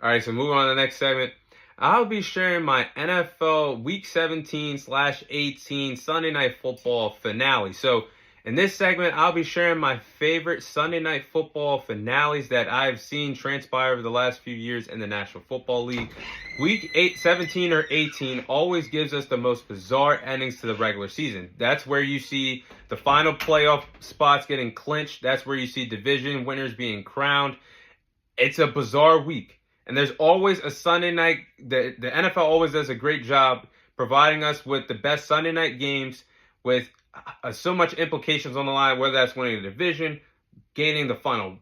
All right, so moving on to the next segment. I'll be sharing my NFL Week 17/18 Sunday Night Football finale. So, in this segment, I'll be sharing my favorite Sunday Night Football finales that I've seen transpire over the last few years in the National Football League. Week 17 or 18 always gives us the most bizarre endings to the regular season. That's where you see the final playoff spots getting clinched. That's where you see division winners being crowned. It's a bizarre week. And there's always a Sunday night. The NFL always does a great job providing us with the best Sunday night games with so much implications on the line, whether that's winning the division, gaining the final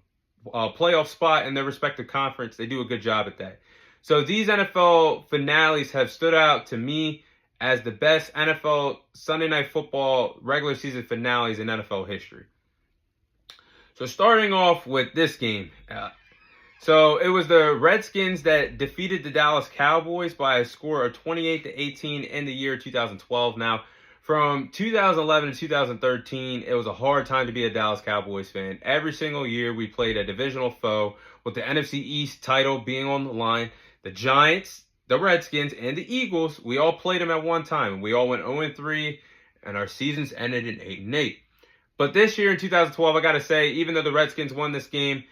playoff spot in their respective conference. They do a good job at that. So these NFL finales have stood out to me as the best NFL Sunday Night Football regular season finales in NFL history. So starting off with this game. So it was the Redskins that defeated the Dallas Cowboys by a score of 28-18 in the year 2012. Now, from 2011 to 2013, it was a hard time to be a Dallas Cowboys fan. Every single year, we played a divisional foe with the NFC East title being on the line. The Giants, the Redskins, and the Eagles, we all played them at one time. We all went 0-3, and our seasons ended in 8-8. But this year in 2012, I got to say, even though the Redskins won this game,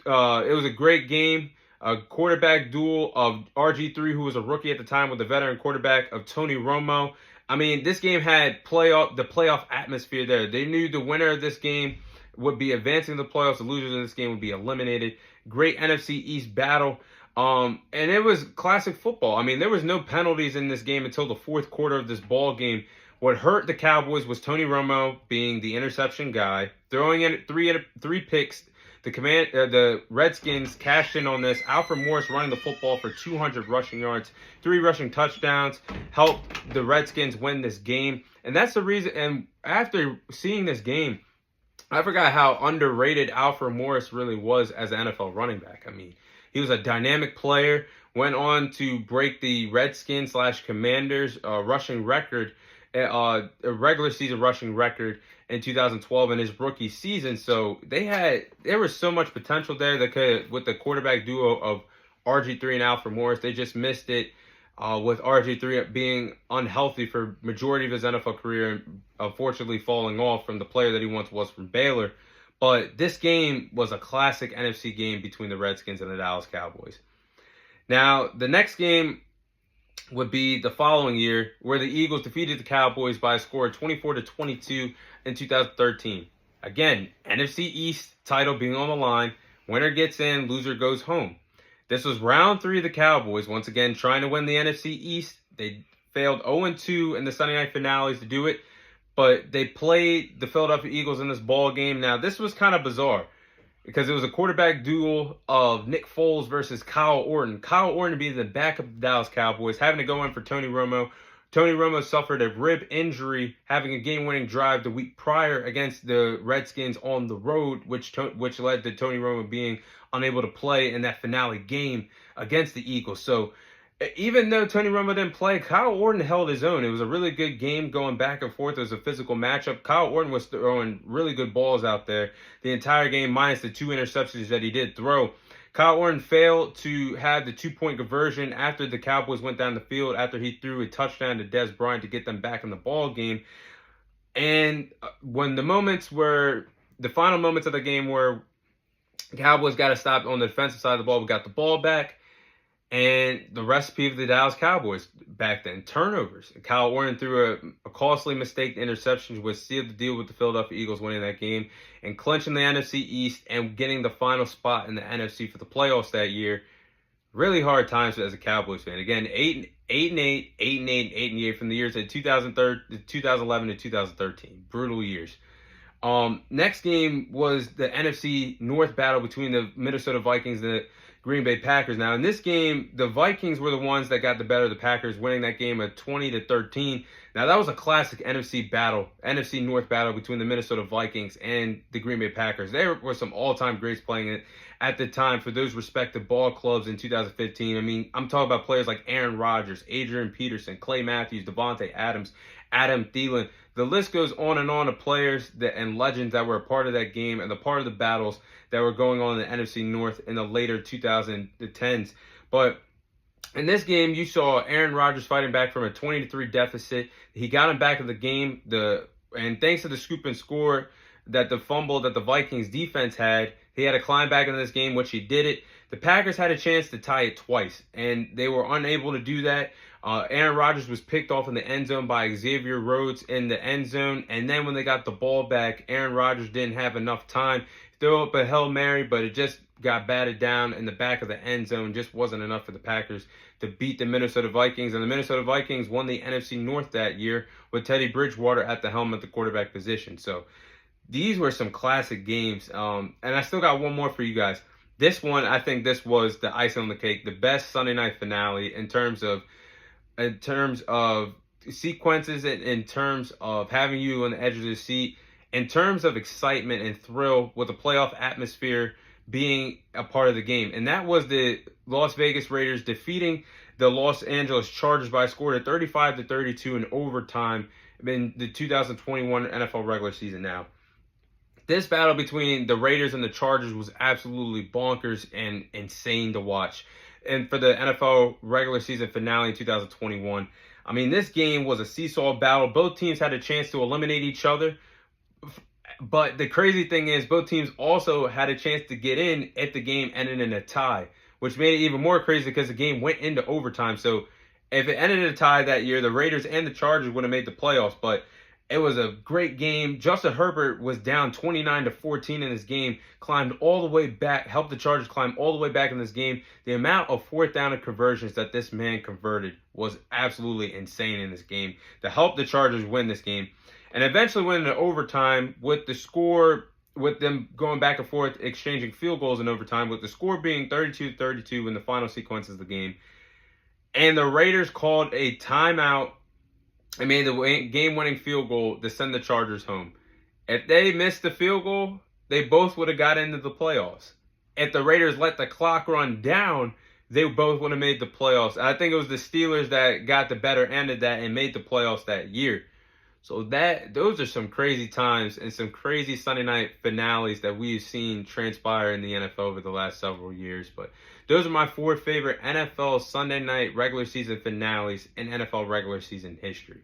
it was a great game, a quarterback duel of RG3, who was a rookie at the time, with the veteran quarterback of Tony Romo. I mean, this game had the playoff atmosphere there. They knew the winner of this game would be advancing to the playoffs. The losers in this game would be eliminated. Great NFC East battle. And it was classic football. I mean, there was no penalties in this game until the fourth quarter of this ball game. What hurt the Cowboys was Tony Romo being the interception guy, throwing in three picks. The Redskins cashed in on this. Alfred Morris running the football for 200 rushing yards, 3 rushing touchdowns, helped the Redskins win this game. And that's the reason. And after seeing this game, I forgot how underrated Alfred Morris really was as an NFL running back. I mean, he was a dynamic player, went on to break the Redskins/Commanders rushing record, a regular season rushing record in 2012 in his rookie season. So there was so much potential there that with the quarterback duo of RG3 and Alfred Morris. They just missed it with RG3 being unhealthy for majority of his NFL career and unfortunately falling off from the player that he once was from Baylor. But this game was a classic NFC game between the Redskins and the Dallas Cowboys. Now, the next game would be the following year, where the Eagles defeated the Cowboys by a score of 24-22 in 2013. Again, NFC East title being on the line. Winner gets in, loser goes home. This was round 3 of the Cowboys, once again trying to win the NFC East. They failed 0-2 in the Sunday night finales to do it, but they played the Philadelphia Eagles in this ball game. Now, this was kind of bizarre, because it was a quarterback duel of Nick Foles versus Kyle Orton. Kyle Orton being the backup of the Dallas Cowboys, having to go in for Tony Romo. Tony Romo suffered a rib injury, having a game-winning drive the week prior against the Redskins on the road, which led to Tony Romo being unable to play in that finale game against the Eagles. So even though Tony Romo didn't play, Kyle Orton held his own. It was a really good game going back and forth. It was a physical matchup. Kyle Orton was throwing really good balls out there the entire game, minus the 2 interceptions that he did throw. Kyle Orton failed to have the 2-point conversion after the Cowboys went down the field, after he threw a touchdown to Dez Bryant to get them back in the ball game. And when the final moments of the game where the Cowboys got to stop on the defensive side of the ball, we got the ball back. And the recipe of the Dallas Cowboys back then, turnovers. Kyle Orton threw a costly mistake interception, which sealed the deal with the Philadelphia Eagles winning that game and clinching the NFC East and getting the final spot in the NFC for the playoffs that year. Really hard times as a Cowboys fan. Again, 8-8, 8-8, 8-8 from the years of 2011 to 2013. Brutal years. Next game was the NFC North battle between the Minnesota Vikings and the Green Bay Packers. Now, in this game, the Vikings were the ones that got the better of the Packers, winning that game at 20-13. Now, that was a classic NFC North battle between the Minnesota Vikings and the Green Bay Packers. There were some all-time greats playing it at the time for those respective ball clubs in 2015. I mean, I'm talking about players like Aaron Rodgers, Adrian Peterson, Clay Matthews, Devontae Adams, Adam Thielen. the list goes on and on of players and legends that were a part of that game and the part of the battles that were going on in the NFC North in the later 2010s. But in this game, you saw Aaron Rodgers fighting back from a 20-3 deficit. He got him back in the game. And thanks to the scoop and score that the fumble that the Vikings defense had, he had to climb back into this game, which he did it. The Packers had a chance to tie it twice, and they were unable to do that. Aaron Rodgers was picked off in the end zone by Xavier Rhodes in the end zone, and then when they got the ball back, Aaron Rodgers didn't have enough time. Throw up a Hail Mary, but it just got batted down in the back of the end zone. Just wasn't enough for the Packers to beat the Minnesota Vikings. And the Minnesota Vikings won the NFC North that year with Teddy Bridgewater at the helm at the quarterback position. So these were some classic games. And I still got one more for you guys. This one, I think this was the icing on the cake, the best Sunday night finale in terms of sequences, in terms of having you on the edge of the seat, in terms of excitement and thrill with the playoff atmosphere being a part of the game. And that was the Las Vegas Raiders defeating the Los Angeles Chargers by a score of 35-32 in overtime in the 2021 NFL regular season. Now, this battle between the Raiders and the Chargers was absolutely bonkers and insane to watch. And for the NFL regular season finale in 2021, I mean, this game was a seesaw battle. Both teams had a chance to eliminate each other. But the crazy thing is both teams also had a chance to get in if the game ended in a tie, which made it even more crazy because the game went into overtime. So if it ended in a tie that year, the Raiders and the Chargers would have made the playoffs. But it was a great game. Justin Herbert was down 29-14 in this game, climbed all the way back, helped the Chargers climb all the way back in this game. The amount of fourth down conversions that this man converted was absolutely insane in this game to help the Chargers win this game. And eventually went into overtime with the score, with them going back and forth, exchanging field goals in overtime, with the score being 32-32 in the final sequences of the game. And the Raiders called a timeout and made the game-winning field goal to send the Chargers home. If they missed the field goal, they both would have got into the playoffs. If the Raiders let the clock run down, they both would have made the playoffs. I think it was the Steelers that got the better end of that and made the playoffs that year. So those are some crazy times and some crazy Sunday night finales that we've seen transpire in the NFL over the last several years. But those are my 4 favorite NFL Sunday night regular season finales in NFL regular season history.